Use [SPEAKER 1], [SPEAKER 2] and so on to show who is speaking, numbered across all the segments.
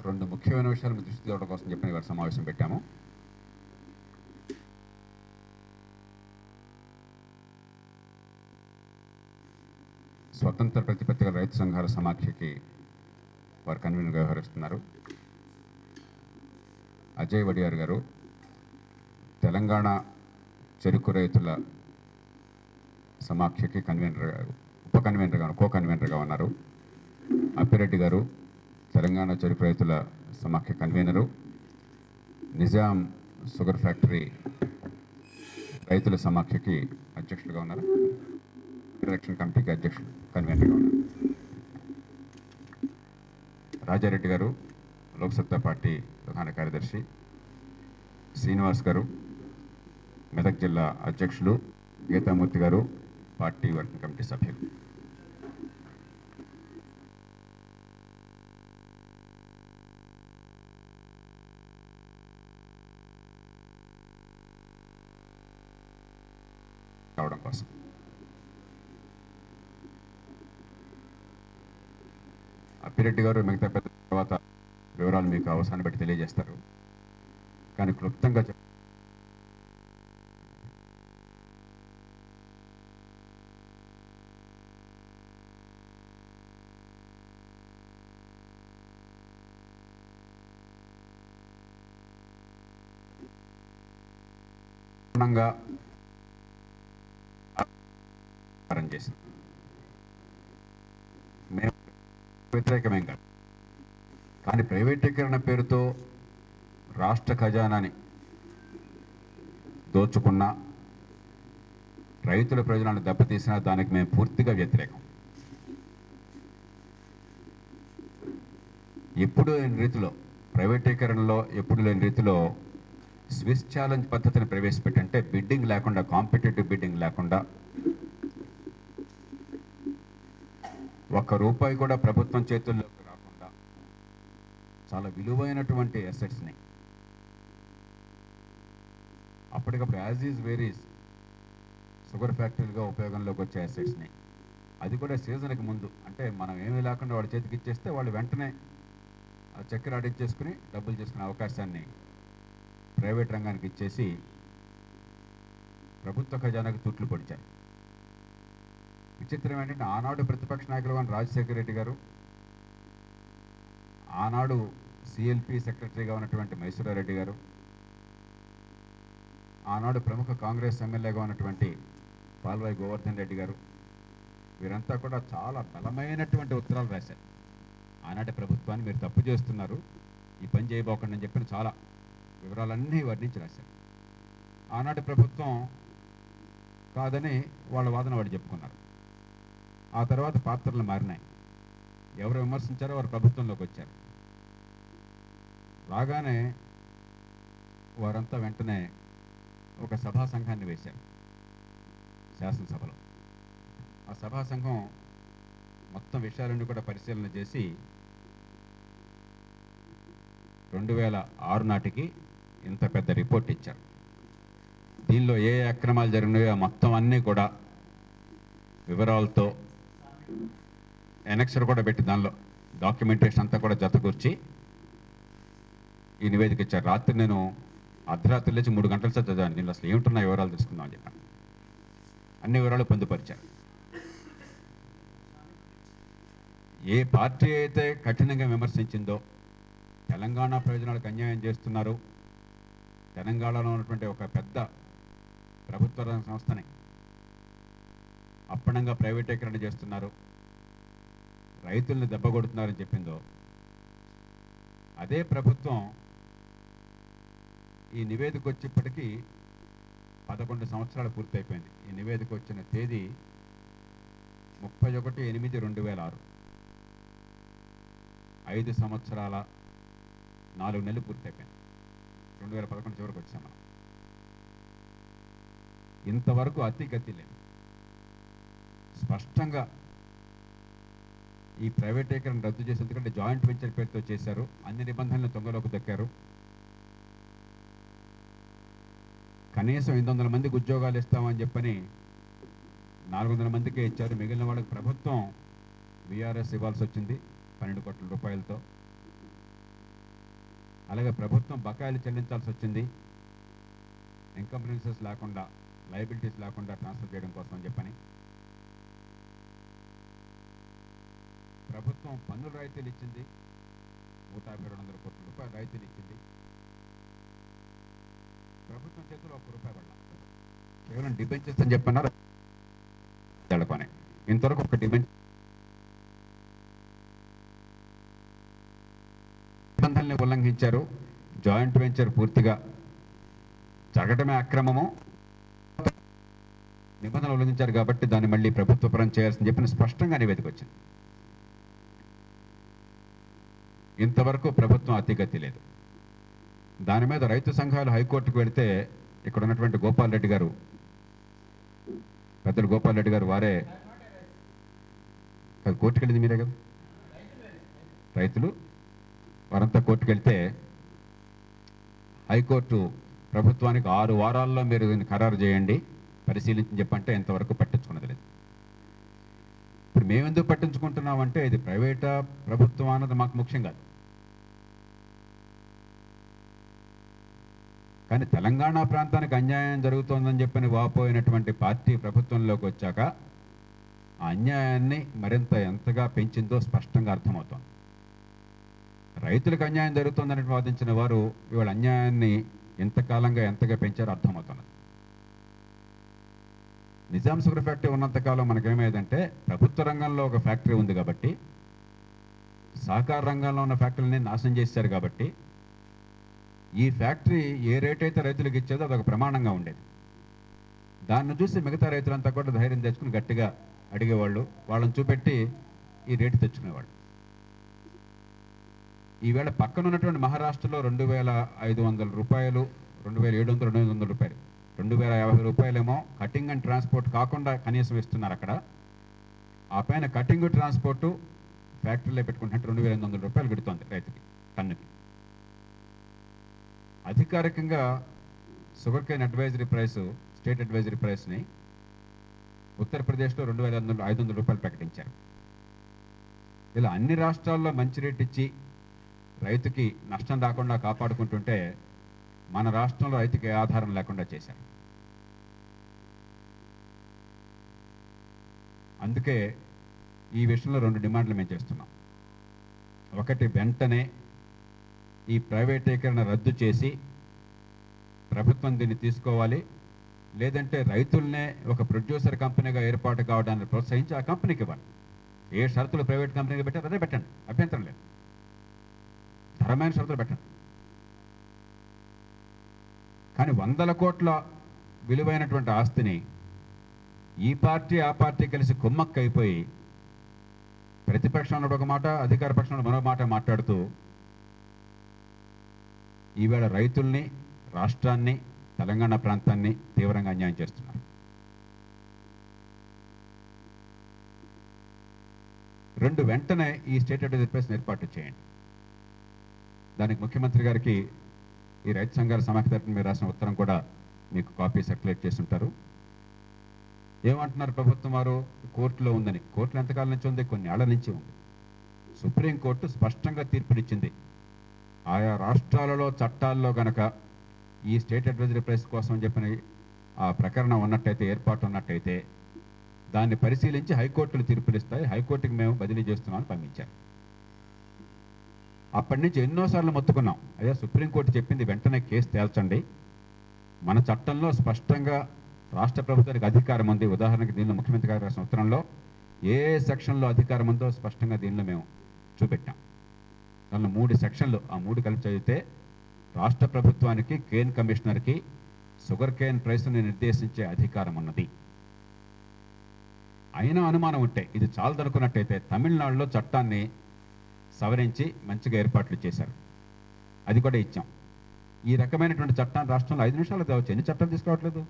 [SPEAKER 1] రెండు ముఖ్యమైన విషయాలు మీ దృష్టి తేవడం కోసం చెప్పిన ఇవాళ సమావేశం పెట్టాము. స్వతంత్ర ప్రతిపత్తిగల రైతు సంఘాల సమాఖ్యకి వారు కన్వీనర్గా వ్యవహరిస్తున్నారు. అజయ్ వడియార్ గారు తెలంగాణ చెరుకు రైతుల సమాఖ్యకి కో కన్వీనర్గా ఉన్నారు. అప్పిరెడ్డి గారు తెలంగాణ చెరుకు రైతుల సమాఖ్య కన్వీనరు. నిజాం షుగర్ ఫ్యాక్టరీ రైతుల సమాఖ్యకి అధ్యక్షులుగా ఉన్నారు. ఎలక్షన్ కమిటీకి అధ్యక్షులు కన్వీనర్గా ఉన్నారు. రాజారెడ్డి గారు లోక్సత్తా పార్టీ ప్రధాన కార్యదర్శి. శ్రీనివాస్ గారు మెదక్ జిల్లా అధ్యక్షులు. గీతామూర్తి గారు పార్టీ వర్కింగ్ కమిటీ సభ్యులు. కావడం కోసం అప్పిరెడ్డి గారు మిగతా పెద్ద తర్వాత వివరాలు మీకు అవసరాన్ని బట్టి తెలియజేస్తారు. కానీ క్లుప్తంగా చేసింది. మేము వ్యతిరేకమేం కాదు, కానీ ప్రైవేటీకరణ పేరుతో రాష్ట్ర ఖజానాని దోచుకున్న, రైతుల ప్రయోజనాలను దెబ్బతీసిన దానికి మేము పూర్తిగా వ్యతిరేకం. ఎప్పుడు లేని రీతిలో ప్రైవేటీకరణలో ఎప్పుడు లేని రీతిలో స్విస్ ఛాలెంజ్ పద్ధతిని ప్రవేశపెట్టంటే బిడ్డింగ్ లేకుండా, కాంపిటేటివ్ బిడ్డింగ్ లేకుండా ₹1 కూడా ప్రభుత్వం చేతుల్లోకి రాకుండా చాలా విలువైనటువంటి అసెట్స్ని అప్పటికప్పుడు యాజ్ ఈజ్ వేరీస్ షుగర్ ఫ్యాక్టరీలుగా ఉపయోగంలోకి వచ్చే అసెట్స్ని, అది కూడా సీజన్కి ముందు, అంటే మనం ఏమీ లేకుండా వాళ్ళ చేతికి ఇచ్చేస్తే వాళ్ళు వెంటనే ఆ చక్కెర ఆడించేసుకుని డబ్బులు చేసుకునే అవకాశాన్ని ప్రైవేట్ రంగానికి ఇచ్చేసి ప్రభుత్వ ఖజానాకు తుట్లు పొడిచారు. విచిత్రం ఏంటంటే ఆనాడు ప్రతిపక్ష నాయకులుగా రాజశేఖర రెడ్డి గారు, ఆనాడు సిఎల్పి సెక్రటరీగా ఉన్నటువంటి మైసూరారెడ్డి గారు, ఆనాడు ప్రముఖ కాంగ్రెస్ ఎమ్మెల్యేగా ఉన్నటువంటి పాల్వాయి గోవర్ధన్ రెడ్డి గారు, వీరంతా కూడా చాలా బలమైనటువంటి ఉత్తరాలు రాశారు. ఆనాటి ప్రభుత్వాన్ని మీరు తప్పు చేస్తున్నారు, ఈ పని చేయబోకండి అని చెప్పిన చాలా వివరాలన్నీ వర్ణించి రాశారు. ఆనాటి ప్రభుత్వం కాదని వాళ్ళ వాదన వాడు చెప్పుకున్నారు. ఆ తర్వాత పాత్రలు మారినాయి. ఎవరు విమర్శించారో వారు ప్రభుత్వంలోకి వచ్చారు. రాగానే వారంతా వెంటనే ఒక సభా సంఘాన్ని వేశారు శాసనసభలో. ఆ సభా సంఘం మొత్తం విషయాలన్నీ కూడా పరిశీలన చేసి 2006 నాటికి ఇంత పెద్ద రిపోర్ట్ ఇచ్చారు. దీనిలో ఏ అక్రమాలు జరిగినాయో మొత్తం అన్నీ కూడా వివరాలతో ఎనెక్సర్ కూడా పెట్టి దానిలో డాక్యుమెంటేషన్ అంతా కూడా జతకూర్చి ఈ నివేదిక ఇచ్చారు. రాత్రి నేను అర్ధరాత్రి లేచి 3 గంటల సేపు చదివాను. దీనిలో అసలు ఏమిటున్నా వివరాలు తెలుసుకుందాం అని చెప్పాను. అన్ని వివరాలు పొందుపరిచారు. ఏ పార్టీ అయితే కఠినంగా విమర్శించిందో, తెలంగాణ ప్రయోజనాలకు అన్యాయం చేస్తున్నారు, తెలంగాణలో ఉన్నటువంటి ఒక పెద్ద ప్రభుత్వ రంగ సంస్థని అప్పనంగా ప్రైవేటీకరణ చేస్తున్నారు, రైతుల్ని దెబ్బకొడుతున్నారని చెప్పిందో, అదే ప్రభుత్వం ఈ నివేదిక వచ్చేప్పటికీ 11 సంవత్సరాలు పూర్తయిపోయింది. ఈ నివేదిక వచ్చిన తేదీ 31/8/2006. 5 సంవత్సరాల 4 నెలలు పూర్తయిపోయింది. 2011 చివరికి వచ్చాం మనం. ఇంతవరకు అతిగతి లేదు. స్పష్టంగా ఈ ప్రైవేటీకరణ రద్దు చేసి, ఎందుకంటే జాయింట్ వెంచర్ పేరుతో చేశారు, అన్ని నిబంధనలు తొంగలోకి దక్కారు. కనీసం 800 మందికి ఉద్యోగాలు ఇస్తామని చెప్పని 400 మందికే ఇచ్చారు. మిగిలిన వాళ్ళకి ప్రభుత్వం విఆర్ఎస్ ఇవ్వాల్సి వచ్చింది 12 కోట్ల రూపాయలతో. అలాగే ప్రభుత్వం బకాయిలు చెల్లించాల్సి వచ్చింది, ఇన్కంప్రెన్సెస్ లేకుండా, లయబిలిటీస్ లేకుండా ట్రాన్స్ఫర్ చేయడం కోసం అని చెప్పని. ప్రభుత్వం పన్నుల రాయితీలు ఇచ్చింది, 150-200 కోట్ల రూపాయలు రాయితీలు ఇచ్చింది. ప్రభుత్వం చేతుల్లో ₹1 పడల, కేవలం డిబెంచర్స్ అని చెప్పన్నారు. ఇంతవరకు ఒక డిబెంచర్ నిబంధనల్ని ఉల్లంఘించారు. జాయింట్ వెంచర్ పూర్తిగా జరగడమే అక్రమము, నిబంధనలు ఉల్లంఘించారు కాబట్టి దాన్ని మళ్ళీ ప్రభుత్వ పరం చేయాల్సింది చెప్పిన స్పష్టంగా నివేదిక వచ్చింది. ఇంతవరకు ప్రభుత్వం అతిగతి లేదు. దాని మీద రైతు సంఘాలు హైకోర్టుకు వెళితే ఇక్కడ ఉన్నటువంటి గోపాల్ రెడ్డి గారు, పెద్దలు గోపాల్ రెడ్డి గారు, వారే కోర్టుకు వెళ్ళింది మీరే కదా, రైతులు వారంతా కోర్టుకు వెళ్తే హైకోర్టు ప్రభుత్వానికి 6 వారాల్లో మీరు దీన్ని ఖరారు చేయండి, పరిశీలించి చెప్పంటే ఎంతవరకు పట్టించుకున్నది లేదు. ఇప్పుడు మేమెందుకు పట్టించుకుంటున్నామంటే ఇది ప్రైవేటా ప్రభుత్వం అన్నది మాకు ముఖ్యం కాదు. కానీ తెలంగాణ ప్రాంతానికి అన్యాయం జరుగుతోందని చెప్పని వాపోయినటువంటి పార్టీ ప్రభుత్వంలోకి వచ్చాక ఆ అన్యాయాన్ని మరింత ఎంతగా పెంచిందో స్పష్టంగా అర్థమవుతోంది. రైతులకు అన్యాయం జరుగుతుందని వాదించిన వారు ఇవాళ అన్యాయాన్ని ఎంతకాలంగా ఎంతగా పెంచారో అర్థమవుతున్నది. నిజాం షుగర్ ఫ్యాక్టరీ ఉన్నంతకాలం మనకేమేదంటే ప్రభుత్వ రంగంలో ఒక ఫ్యాక్టరీ ఉంది కాబట్టి, సహకార రంగంలో ఉన్న ఫ్యాక్టరీని నాశనం చేశారు కాబట్టి, ఈ ఫ్యాక్టరీ ఏ రేట్ అయితే రైతులకు ఇచ్చేదో అదొక ప్రమాణంగా ఉండేది. దాన్ని చూసి మిగతా రైతులంతా కూడా ధైర్యం తెచ్చుకుని గట్టిగా అడిగేవాళ్ళు, వాళ్ళని చూపెట్టి ఈ రేటు తెచ్చుకునేవాళ్ళు. ఈవేళ పక్కన ఉన్నటువంటి మహారాష్ట్రలో 2,500 రూపాయలు, 2,700, 2,800 రూపాయలు, 2,050 రూపాయలేమో కటింగ్ అండ్ ట్రాన్స్పోర్ట్ కాకుండా కనీసం ఇస్తున్నారు అక్కడ. ఆ పైన కటింగ్ ట్రాన్స్పోర్టు ఫ్యాక్టరీలో పెట్టుకుంటే 2,800 రూపాయలు పెడుతోంది రైతుకి టన్నుకి. అధికారికంగా sugarcane advisory price, state advisory ప్రైస్ని ఉత్తరప్రదేశ్లో 2,500 రూపాయలు ప్రకటించారు. ఇలా అన్ని రాష్ట్రాల్లో మంచి రేట్ ఇచ్చి రైతుకి నష్టం రాకుండా కాపాడుకుంటుంటే మన రాష్ట్రంలో రైతుకి ఏ ఆధారం లేకుండా చేశారు. అందుకే ఈ విషయంలో 2 డిమాండ్లు మేము చేస్తున్నాం. ఒకటి, వెంటనే ఈ ప్రైవేటీకరణ రద్దు చేసి ప్రభుత్వం దీన్ని తీసుకోవాలి, లేదంటే రైతులనే ఒక ప్రొడ్యూసర్ కంపెనీగా ఏర్పాటు కావడాన్ని ప్రోత్సహించి ఆ కంపెనీకి ఇవ్వాలి. ఏ షరతులు ప్రైవేట్ కంపెనీకి పెట్టారు అదే పెట్టండి, అభ్యంతరం లేదు, ధరమైన షరతులు పెట్టండి. కానీ 100 కోట్ల విలువైనటువంటి ఆస్తిని ఈ పార్టీ ఆ పార్టీ కలిసి కుమ్మక్కైపోయి ప్రతిపక్షంలో ఒక మాట, అధికార పక్షంలో మరో మాట మాట్లాడుతూ ఈవేళ రైతుల్ని, రాష్ట్రాన్ని, తెలంగాణ ప్రాంతాన్ని తీవ్రంగా అన్యాయం చేస్తున్నారు. 2, వెంటనే ఈ స్టేట్ అడ్వైజరీ ప్రైస్ని ఏర్పాటు చేయండి. దానికి ముఖ్యమంత్రి గారికి ఈ రైతు సంఘాల సమాఖ్య తరపున మీరు రాసిన ఉత్తరం కూడా మీకు కాపీ సర్క్యులేట్ చేస్తుంటారు. ఏమంటున్నారు ప్రభుత్వం వారు? కోర్టులో ఉందని. కోర్టులో ఎంతకాలం నుంచి ఉంది? కొన్ని ఏళ్ల నుంచి ఉంది. సుప్రీంకోర్టు స్పష్టంగా తీర్పునిచ్చింది. ఆయా రాష్ట్రాలలో చట్టాల్లో గనక ఈ స్టేట్ అడ్వైజరీ ప్రైస్ కోసం చెప్పిన ఆ ప్రకరణం ఉన్నట్టయితే, ఏర్పాటు ఉన్నట్టయితే దాన్ని పరిశీలించి హైకోర్టులు తీర్పునిస్తాయి, హైకోర్టుకి మేము బదిలీ చేస్తున్నామని పంపించారు. అప్పటి నుంచి ఎన్నోసార్లు మొత్తుకున్నాం, అయ్యా సుప్రీంకోర్టు చెప్పింది వెంటనే కేసు తేల్చండి, మన చట్టంలో స్పష్టంగా రాష్ట్ర ప్రభుత్వానికి అధికారం ఉంది. ఉదాహరణకి దీనిలో ముఖ్యమంత్రి గారు రాసిన ఉత్తరంలో ఏ సెక్షన్లో అధికారం ఉందో స్పష్టంగా దీనిలో మేము చూపెట్టాం. దానిలో 3 సెక్షన్లు, ఆ 3 కలిపి చదివితే రాష్ట్ర ప్రభుత్వానికి, కేన్ కమిషనర్కి షుగర్ కేన్ ప్రైస్ని నిర్దేశించే అధికారం ఉన్నది. అయినా అనుమానం ఉంటే, ఇది చాలదనుకున్నట్టయితే తమిళనాడులో చట్టాన్ని సవరించి మంచిగా ఏర్పాట్లు చేశారు, అది కూడా ఇచ్చాం. ఈ రకమైనటువంటి చట్టాన్ని రాష్ట్రంలో 5 నిమిషాలు తేవచ్చు. ఎన్ని చట్టాలు తీసుకురావట్లేదు?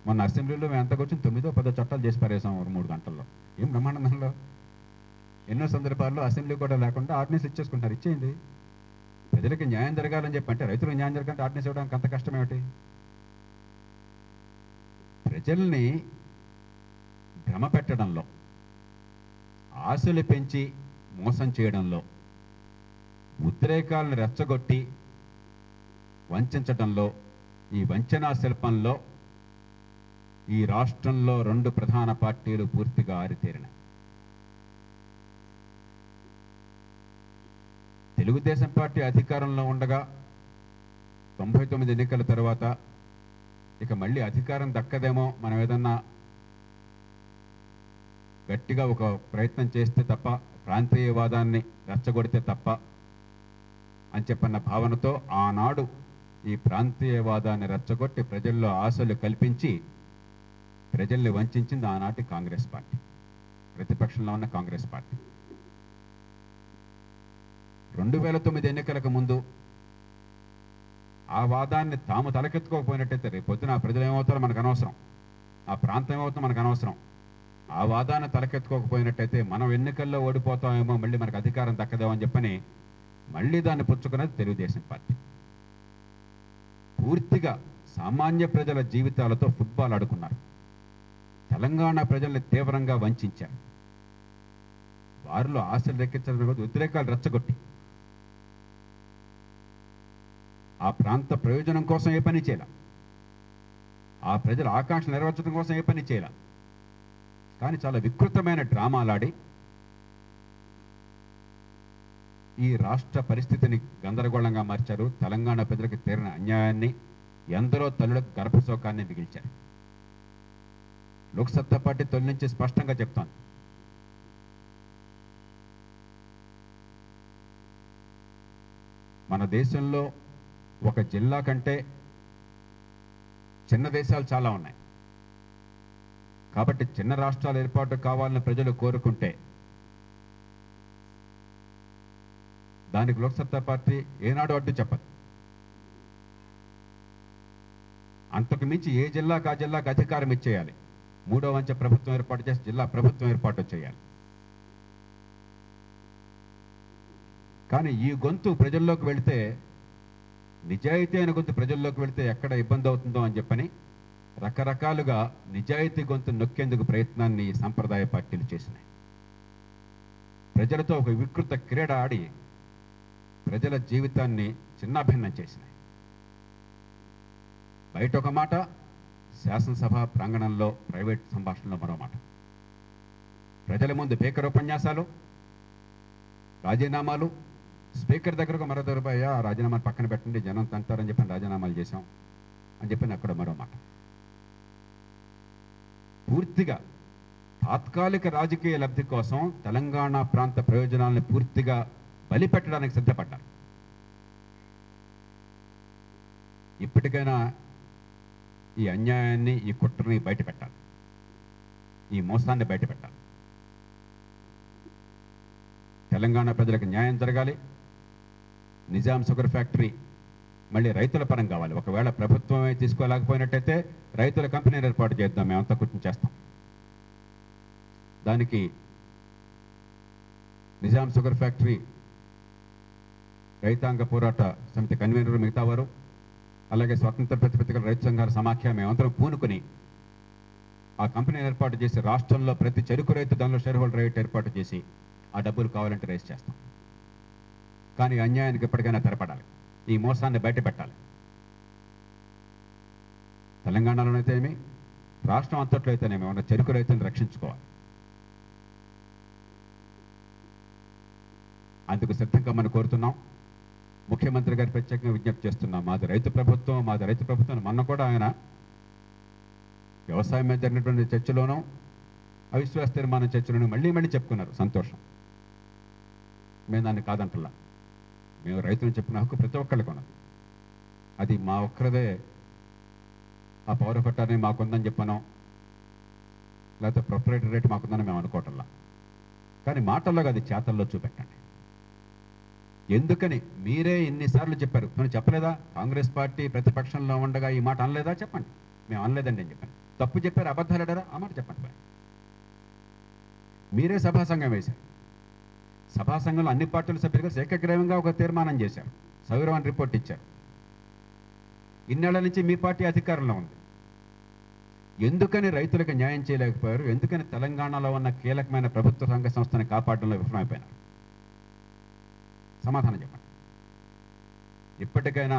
[SPEAKER 1] మొన్న అసెంబ్లీలో మేము ఎంత కూర్చొని 9-10 చట్టాలు చేసి పారేసాం 3 గంటల్లో. ఏం బ్రహ్మాండంలో. ఎన్నో సందర్భాల్లో అసెంబ్లీ కూడా లేకుండా ఆర్డినెన్స్ ఇచ్చేసుకుంటారు. ఇచ్చేయండి, ప్రజలకి న్యాయం జరగాలని చెప్పంటే, రైతులకు న్యాయం జరగాలంటే ఆర్డినెన్స్ ఇవ్వడానికి అంత కష్టం ఏమిటి? ప్రజల్ని భ్రమ పెట్టడంలో, ఆశలు పెంచి మోసం చేయడంలో, ఉద్రేకాలను రెచ్చగొట్టి వంచడంలో, ఈ వంచనా శిల్పంలో ఈ రాష్ట్రంలో 2 ప్రధాన పార్టీలు పూర్తిగా ఆరితేరినాయి. తెలుగుదేశం పార్టీ అధికారంలో ఉండగా 99 ఎన్నికల తర్వాత ఇక మళ్ళీ అధికారం దక్కదేమో, మనం ఏదన్నా గట్టిగా ఒక ప్రయత్నం చేస్తే తప్ప, ప్రాంతీయవాదాన్ని రెచ్చగొడితే తప్ప అని చెప్పన్న భావనతో ఆనాడు ఈ ప్రాంతీయవాదాన్ని రెచ్చగొట్టి ప్రజల్లో ఆశలు కల్పించి ప్రజల్ని వంచింది ఆనాటి కాంగ్రెస్ పార్టీ, ప్రతిపక్షంలో ఉన్న కాంగ్రెస్ పార్టీ. 2009 ఎన్నికలకు ముందు ఆ వాదాన్ని తాము తలకెత్తుకోకపోయినట్టయితే రేపు పొద్దున ఆ ప్రజలు ఏమవుతారో మనకు అనవసరం, ఆ ప్రాంతం ఏమవుతుందో మనకు అనవసరం. ఆ వాదాన్ని తలకెత్తుకోకపోయినట్టయితే మనం ఎన్నికల్లో ఓడిపోతామేమో, మళ్ళీ మనకు అధికారం దక్కదేమో అని చెప్పని మళ్ళీ దాన్ని పుచ్చుకున్నది తెలుగుదేశం పార్టీ. పూర్తిగా సామాన్య ప్రజల జీవితాలతో ఫుట్బాల్ ఆడుకున్నారు. తెలంగాణ ప్రజల్ని తీవ్రంగా వంచారు. వారిలో ఆశలు రెక్కించడం, ఉద్రేకాలు రెచ్చగొట్టి ఆ ప్రాంత ప్రయోజనం కోసం ఏ పని చేయాల, ఆ ప్రజల ఆకాంక్షలు నెరవేర్చడం కోసం ఏ పని చేయాల, కానీ చాలా వికృతమైన డ్రామాలాడి ఈ రాష్ట్ర పరిస్థితిని గందరగోళంగా మార్చారు. తెలంగాణ ప్రజలకు తీరిన అన్యాయాన్ని, ఎందరో తల్లులకు గర్భశోకాన్ని మిగిల్చారు. లోక్సత్తా పార్టీ తొలి నుంచి స్పష్టంగా చెప్తాను, మన దేశంలో ఒక జిల్లా కంటే చిన్న దేశాలు చాలా ఉన్నాయి. కాబట్టి చిన్న రాష్ట్రాల ఏర్పాటు కావాలని ప్రజలు కోరుకుంటే దానికి లోక్సత్తా పార్టీ ఏనాడు అడ్డు చెప్పదు. అంతకు మించి ఏ జిల్లాకు ఆ జిల్లాకు అధికారం ఇచ్చేయాలి, 3వ అంచె ప్రభుత్వం ఏర్పాటు చేసి జిల్లా ప్రభుత్వం ఏర్పాటు చేయాలి. కానీ ఈ గొంతు ప్రజల్లోకి వెళితే, నిజాయితీ అయిన గొంతు ప్రజల్లోకి వెళితే ఎక్కడ ఇబ్బంది అవుతుందో అని చెప్పని రకరకాలుగా నిజాయితీ గొంతు నొక్కేందుకు ప్రయత్నాన్ని ఈ సంప్రదాయ పార్టీలు చేసినాయి. ప్రజలతో ఒక వికృత క్రీడ ఆడి ప్రజల జీవితాన్ని చిన్నాభిన్నం చేసినాయి. బయట ఒక మాట, శాసనసభ ప్రాంగణంలో ప్రైవేట్ సంభాషణలో మరో మాట. ప్రజల ముందు పేకర్ ఉపన్యాసాలు, రాజీనామాలు, స్పీకర్ దగ్గరకు మరో దొరబాయ రాజీనామాలు పక్కన పెట్టండి, జనం తంటారని చెప్పి రాజీనామాలు చేశాం అని చెప్పి అక్కడ మరో మాట. పూర్తిగా తాత్కాలిక రాజకీయ లబ్ధి కోసం తెలంగాణ ప్రాంత ప్రయోజనాలను పూర్తిగా బలిపెట్టడానికి సిద్ధపడ్డారు. ఇప్పటికైనా ఈ అన్యాయాన్ని, ఈ కుట్రని బయటపెట్టాలి, ఈ మోసాన్ని బయటపెట్టాలి. తెలంగాణ ప్రజలకు న్యాయం జరగాలి. నిజాం షుగర్ ఫ్యాక్టరీ మళ్ళీ రైతుల పరం కావాలి. ఒకవేళ ప్రభుత్వమే తీసుకోలేకపోయినట్టయితే రైతుల కంపెనీని ఏర్పాటు చేద్దాం, మేమంతా కూర్చొని చేస్తాం. దానికి నిజాం షుగర్ ఫ్యాక్టరీ రైతాంగ పోరాట సమితి కన్వీనర్, మిగతా వారు, అలాగే స్వతంత్ర ప్రతిపత్తిగల రైతు సంఘాల సమాఖ్య మేమందరం పూనుకుని ఆ కంపెనీని ఏర్పాటు చేసి రాష్ట్రంలో ప్రతి చెరుకు రైతు దానిలో షేర్ హోల్డర్ రైట్ ఏర్పాటు చేసి ఆ డబ్బులు కావాలంటే రైజ్ చేస్తాం. కానీ అన్యాయానికి ఎప్పటికైనా తెరపడాలి, ఈ మోసాన్ని బయట పెట్టాలి. తెలంగాణలోనైతే ఏమి, రాష్ట్రం అంతట్లో అయితేనేమి ఉన్న చెరుకు రైతులను రక్షించుకోవాలి. అందుకు సిద్ధంగా మనం కోరుతున్నాం. ముఖ్యమంత్రి గారు ప్రత్యేకంగా విజ్ఞప్తి చేస్తున్నాం, మాది రైతు ప్రభుత్వం, మాది రైతు ప్రభుత్వం. మొన్న కూడా ఆయన వ్యవసాయం మీద జరిగినటువంటి చర్చలోనూ, అవిశ్వాస తీర్మానం చర్చలోనూ మళ్ళీ చెప్పుకున్నారు. సంతోషం, మేము దాన్ని కాదంటలా. మేము రైతులు చెప్పిన హక్కు ప్రతి ఒక్కళ్ళకి ఉన్నది. అది మా ఒక్కరిదే, ఆ పౌర పట్టాన్ని మాకుందని చెప్పాను, లేకపోతే ప్రొపరేటర్ రేట్ మాకుందని మేము అనుకోవటంలా. కానీ మాటల్లో అది చేతల్లో చూపెట్టండి. ఎందుకని మీరే ఇన్నిసార్లు చెప్పారు, మనం చెప్పలేదా? కాంగ్రెస్ పార్టీ ప్రతిపక్షంలో ఉండగా ఈ మాట అనలేదా? చెప్పండి. మేము అనలేదండి అని చెప్పాను. తప్పు చెప్పారు, అబద్ధాలు ఆడారా? ఆ మాట చెప్పండి. మీరే సభా సంఘం వేశారు. సభా సంఘంలో అన్ని పార్టీల సభ్యులుగా ఏకగ్రీవంగా ఒక తీర్మానం చేశారు, సవిరవాణి రిపోర్ట్ ఇచ్చారు. ఇన్నేళ్ల నుంచి మీ పార్టీ అధికారంలో ఉంది. ఎందుకని రైతులకు న్యాయం చేయలేకపోయారు? ఎందుకని తెలంగాణలో ఉన్న కీలకమైన ప్రభుత్వ రంగ సంస్థని కాపాడడంలో విఫలమైపోయినారు? సమాధానం చెప్పండి. ఇప్పటికైనా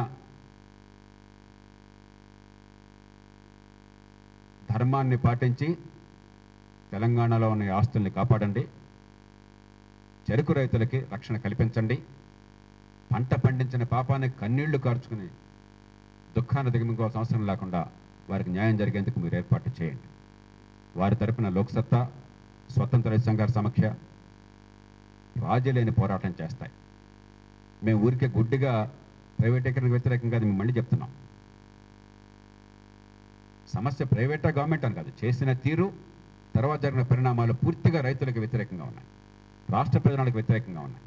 [SPEAKER 1] ధర్మాన్ని పాటించి తెలంగాణలో ఉన్న ఆస్తుల్ని కాపాడండి. చెరుకు రైతులకి రక్షణ కల్పించండి. పంట పండించిన పాపాన్ని కన్నీళ్లు కార్చుకుని దుఃఖాన్ని దిగమించుకోవాల్సిన అవసరం లేకుండా వారికి న్యాయం జరిగేందుకు మీరు ఏర్పాటు చేయండి. వారి తరపున లోక్సత్తా, స్వతంత్ర రైతు సంఘాల సమాఖ్య రాజీ లేని పోరాటం చేస్తాయి. మేము ఊరికే గుడ్డిగా ప్రైవేటీకరణకు వ్యతిరేకంగా మేము మళ్ళీ చెప్తున్నాం. సమస్య ప్రైవేటా గవర్నమెంట్ అని కాదు, చేసిన తీరు తర్వాత జరిగిన పరిణామాలు పూర్తిగా రైతులకు వ్యతిరేకంగా ఉన్నాయి, రాష్ట్ర ప్రజలకు వ్యతిరేకంగా ఉన్నాయి.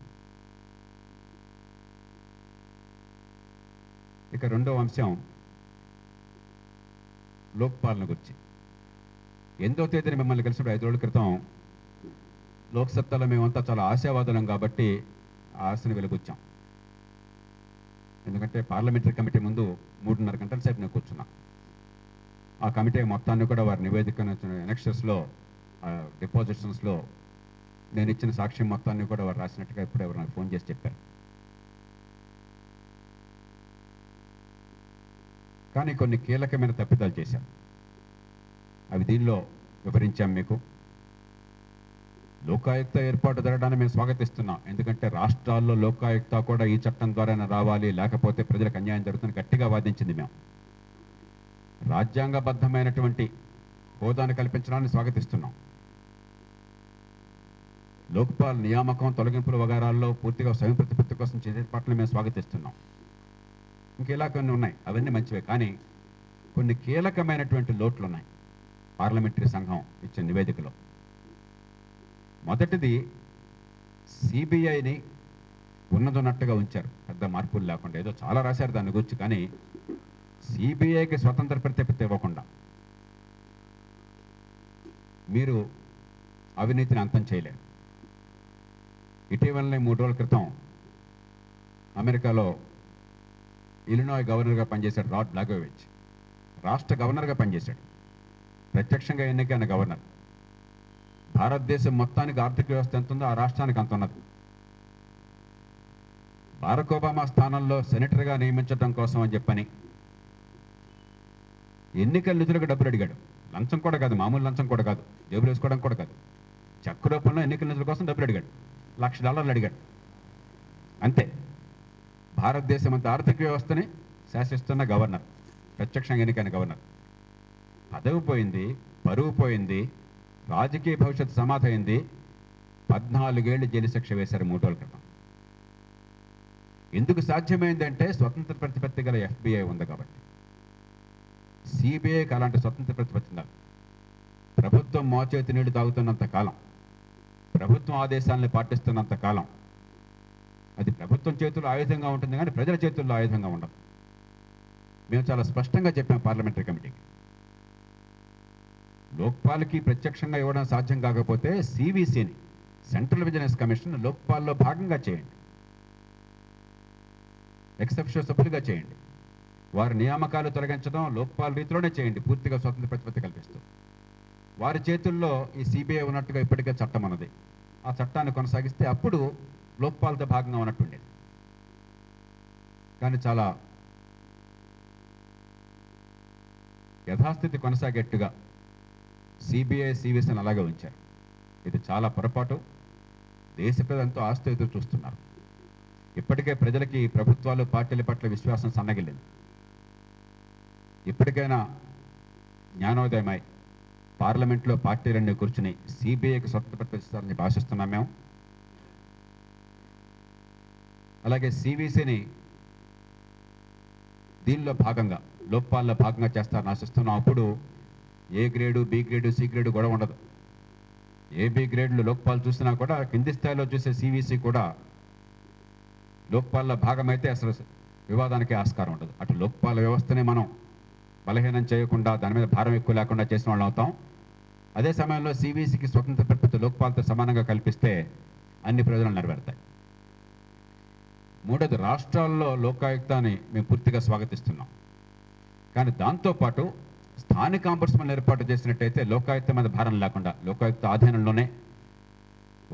[SPEAKER 1] ఇక రెండవ అంశం లోక్పాలన గురించి. 8వ తేదీన మిమ్మల్ని కలిసినప్పుడు 5 రోజుల క్రితం లోక్సత్తాలో మేమంతా చాలా ఆశావాదులం కాబట్టి ఆ ఆశను వెలుగుచ్చాం. ఎందుకంటే పార్లమెంటరీ కమిటీ ముందు 3.5 గంటల సేపు నేను కూర్చున్నా. ఆ కమిటీ మొత్తాన్ని కూడా వారి నివేదిక ఎనెక్షర్స్లో, డిపాజిషన్స్లో నేను ఇచ్చిన సాక్ష్యం మొత్తాన్ని కూడా వారు రాసినట్టుగా ఇప్పుడు ఎవరు నాకు ఫోన్ చేసి చెప్పారు. కానీ కొన్ని కీలకమైన తప్పిదాలు చేశాం. అవి దీనిలో వివరించాం మీకు. లోకాయుక్త ఏర్పాటు జరగడాన్ని మేము స్వాగతిస్తున్నాం. ఎందుకంటే రాష్ట్రాల్లో లోకాయుక్త కూడా ఈ చట్టం ద్వారానే రావాలి, లేకపోతే ప్రజలకు అన్యాయం జరుగుతుందని గట్టిగా వాదించింది మేము. రాజ్యాంగబద్ధమైనటువంటి హోదాను కల్పించడాన్ని స్వాగతిస్తున్నాం. లోక్పాల్ నియామకం, తొలగింపుల వగారాల్లో పూర్తిగా స్వయం ప్రతిపత్తి కోసం చేసే ఏర్పాట్లను మేము స్వాగతిస్తున్నాం. ఇంకెలా కొన్ని ఉన్నాయి, అవన్నీ మంచివే. కానీ కొన్ని కీలకమైనటువంటి లోట్లు ఉన్నాయి పార్లమెంటరీ సంఘం ఇచ్చే నివేదికలో. మొదటిది, సిబిఐని ఉన్నదన్నట్టుగా ఉంచారు, పెద్ద మార్పులు లేకుండా. ఏదో చాలా రాశారు దాని గురించి, కానీ సిబిఐకి స్వతంత్ర ప్రతిపత్తి ఇవ్వకుండా మీరు అవినీతిని అంతం చేయలేరు. ఇటీవలనే 3 రోజుల క్రితం అమెరికాలో ఇలినాయ్ గవర్నర్గా పనిచేశాడు రాడ్ బ్లాగోవిచ్. రాష్ట్ర గవర్నర్గా పనిచేశాడు, ప్రత్యక్షంగా ఎన్నికైన గవర్నర్. భారతదేశం మొత్తానికి ఆర్థిక వ్యవస్థ ఎంత ఉందో ఆ రాష్ట్రానికి అంత ఉన్నది. బారక్ ఒబామా స్థానంలో సెనేటర్గా నియమించడం కోసం అని చెప్పని ఎన్నికల నిధులకు డబ్బులు అడిగాడు. లంచం కూడా కాదు, మామూలు లంచం కూడా కాదు, జేబులు వేసుకోవడం కూడా కాదు, చెక్ రూపంలో ఎన్నికల నిధుల కోసం డబ్బులు అడిగాడు. $1,00,000 అడిగాడు అంతే. భారతదేశం అంత ఆర్థిక వ్యవస్థని శాసిస్తున్న గవర్నర్, ప్రత్యక్షంగా ఎన్నికైన గవర్నర్. పదవి పోయింది, పరువు పోయింది, రాజకీయ భవిష్యత్తు సమాధైంది. 14 ఏళ్ళు జైలు శిక్ష వేశారు 3 రోజుల క్రితం. ఎందుకు సాధ్యమైందంటే స్వతంత్ర ప్రతిపత్తి గల FBI ఉంది కాబట్టి. సిబిఐకి అలాంటి స్వతంత్ర ప్రతిపత్తి ఉండాలి. ప్రభుత్వం మోచేతి నీళ్లు తాగుతున్నంత కాలం, ప్రభుత్వం ఆదేశాలను పాటిస్తున్నంత కాలం అది ప్రభుత్వం చేతుల్లో ఆయుధంగా ఉంటుంది, కానీ ప్రజల చేతుల్లో ఆయుధంగా ఉండదు. మేము చాలా స్పష్టంగా చెప్పాం పార్లమెంటరీ కమిటీకి. లోక్పాల్కి ప్రత్యక్షంగా ఇవ్వడం సాధ్యం కాకపోతే సివిసిని, సెంట్రల్ విజిలెన్స్ కమిషన్, లోక్పాల్లో భాగంగా చేయండి, ఎక్సెప్షియో సభ్యులుగా చేయండి. వారి నియామకాలు తొలగించడం లోక్పాల్ రీతిలోనే చేయండి, పూర్తిగా స్వతంత్ర ప్రతిపత్తి కల్పిస్తూ. వారి చేతుల్లో ఈ సిబిఐ ఉన్నట్టుగా ఇప్పటికే చట్టం ఉన్నది. ఆ చట్టాన్ని కొనసాగిస్తే అప్పుడు లోక్పాల్తో భాగంగా ఉన్నట్టుండేది. కానీ చాలా యథాస్థితి కొనసాగేట్టుగా సిబిఐ, సివిసిని అలాగే ఉంచారు. ఇది చాలా పొరపాటు. దేశ ప్రజలంతో ఆస్తి ఎదురు చూస్తున్నారు. ఇప్పటికే ప్రజలకి ప్రభుత్వాలు, పార్టీల పట్ల విశ్వాసం సన్నగిల్లింది. ఇప్పటికైనా జ్ఞానోదయమై పార్లమెంట్లో పార్టీలన్నీ కూర్చుని సిబిఐకి స్వతంత్ర ప్రతిస్తారని భాషిస్తున్నాం మేము. అలాగే సివిసిని దీనిలో భాగంగా, లోక్పాల్లో భాగంగా చేస్తారని ఆశిస్తున్నాం. అప్పుడు A grade, B grade, C grade గొడవ ఉండదు. ఏబి గ్రేడ్లు లోక్పాల్ చూసినా కూడా కింది స్థాయిలో చూసే సివిసి కూడా లోక్పాల్లో భాగమైతే అసలు వివాదానికి ఆస్కారం ఉండదు. అటు లోక్పాల్ వ్యవస్థని మనం బలహీనం చేయకుండా, దాని మీద భారం ఎక్కువ లేకుండా చేసిన వాళ్ళు అవుతాం. అదే సమయంలో సివిసికి స్వతంత్ర ప్రతిపత్తి లోక్పాల్తో సమానంగా కల్పిస్తే అన్ని ప్రజలు నెరవేరుతాయి. మూడోది, రాష్ట్రాల్లో లోకాయుక్తాన్ని మేము పూర్తిగా స్వాగతిస్తున్నాం. కానీ దాంతోపాటు స్థానిక ఆంబుడ్స్మన్ ఏర్పాటు చేసినట్టయితే లోకాయుక్త మీద భారం లేకుండా, లోకాయుక్త ఆధీనంలోనే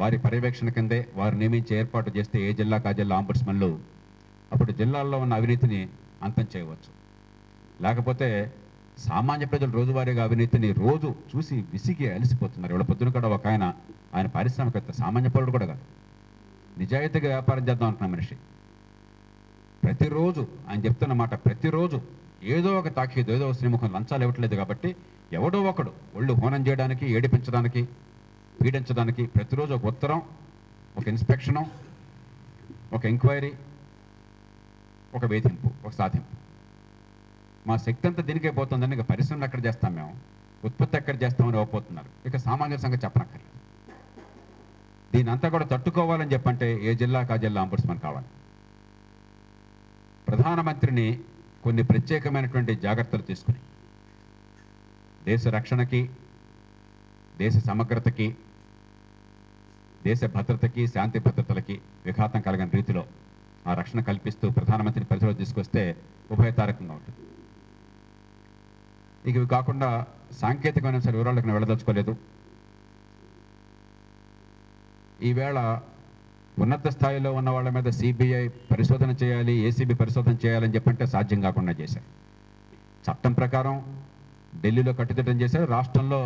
[SPEAKER 1] వారి పర్యవేక్షణ కిందే వారు నియమించి ఏర్పాటు చేస్తే ఏ జిల్లాకు ఆ జిల్లా ఆంబుడ్స్మన్లు అప్పుడు జిల్లాల్లో ఉన్న అవినీతిని అంతం చేయవచ్చు. లేకపోతే సామాన్య ప్రజలు రోజువారీగా అవినీతిని రోజు చూసి విసిగి అలసిపోతున్నారు. ఇవాళ పొద్దున కూడా ఒక ఆయన పారిశ్రామికవేత్త, సామాన్య పౌరుడు కూడా కాదు, నిజాయితీగా వ్యాపారం చేద్దాం అనుకున్న మనిషి. ప్రతిరోజు ఆయన చెప్తున్న మాట, ప్రతిరోజు ఏదో ఒక తాకీదు, ఏదో ఒక శ్రీముఖం, లంచాలు ఇవ్వట్లేదు కాబట్టి ఎవడో ఒకడు ఒళ్ళు హోనం చేయడానికి, ఏడిపించడానికి, పీడించడానికి ప్రతిరోజు ఒక ఉత్తరం, ఒక ఇన్స్పెక్షను, ఒక ఎంక్వైరీ, ఒక వేధింపు, ఒక సాధింపు. మా శక్తి అంతా దీనికే పోతుందని ఇక పరిశ్రమలు ఎక్కడ చేస్తాం, మేము ఉత్పత్తి ఎక్కడ చేస్తామని ఇవ్వబోతున్నారు. ఇక సామాన్యుల సంగతి చెప్పనక్కర్లేదు. దీని అంతా కూడా తట్టుకోవాలని చెప్పంటే ఏ జిల్లాకు ఆ జిల్లా అంబుడ్స్మన్ కావాలి. ప్రధానమంత్రిని కొన్ని ప్రత్యేకమైనటువంటి జాగ్రత్తలు తీసుకుని దేశ రక్షణకి, దేశ సమగ్రతకి, దేశ భద్రతకి, శాంతి భద్రతలకి విఘాతం కలగని రీతిలో ఆ రక్షణ కల్పిస్తూ ప్రధానమంత్రిని పరిధిలో తీసుకొస్తే ఉభయతారకంగా ఉంటుంది. ఇక ఇవి కాకుండా సాంకేతికమైన సరే వివరాలకు నేను వెళ్ళదలుచుకోలేదు. ఈవేళ ఉన్నత స్థాయిలో ఉన్న వాళ్ళ మీద సిబిఐ పరిశోధన చేయాలి, ఏసీబీ పరిశోధన చేయాలని చెప్పంటే సాధ్యం కాకుండా చేశారు. చట్టం ప్రకారం ఢిల్లీలో కట్టుదిట్టం చేశారు, రాష్ట్రంలో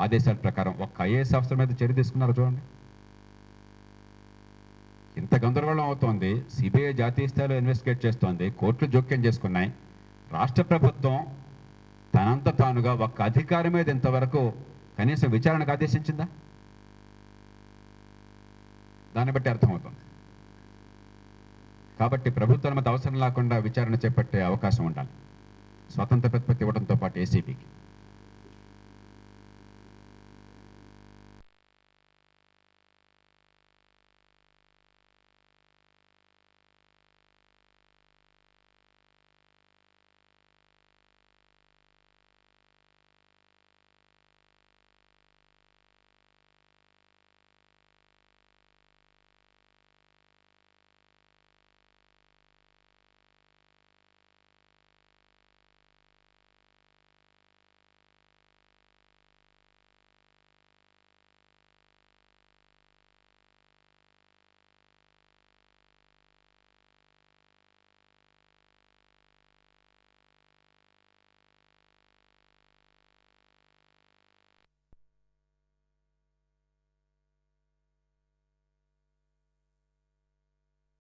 [SPEAKER 1] ఆదేశాల ప్రకారం ఒక్క ఐఏఎస్ ఆఫీసర్ మీద చర్య తీసుకున్నారు. చూడండి, ఇంత గందరగోళం అవుతోంది. సిబిఐ జాతీయ స్థాయిలో ఇన్వెస్టిగేట్ చేస్తోంది, కోర్టులు జోక్యం చేసుకున్నాయి. రాష్ట్ర ప్రభుత్వం తనంత తానుగా ఒక్క అధికారి మీద ఇంతవరకు కనీసం విచారణకు ఆదేశించిందా? దాన్ని బట్టి అర్థమవుతుంది. కాబట్టి ప్రభుత్వాల మధ్య అవసరం లేకుండా విచారణ చేపట్టే అవకాశం ఉండాలి, స్వతంత్ర ప్రతిపత్తి ఇవ్వడంతో పాటు ఏసీబీకి.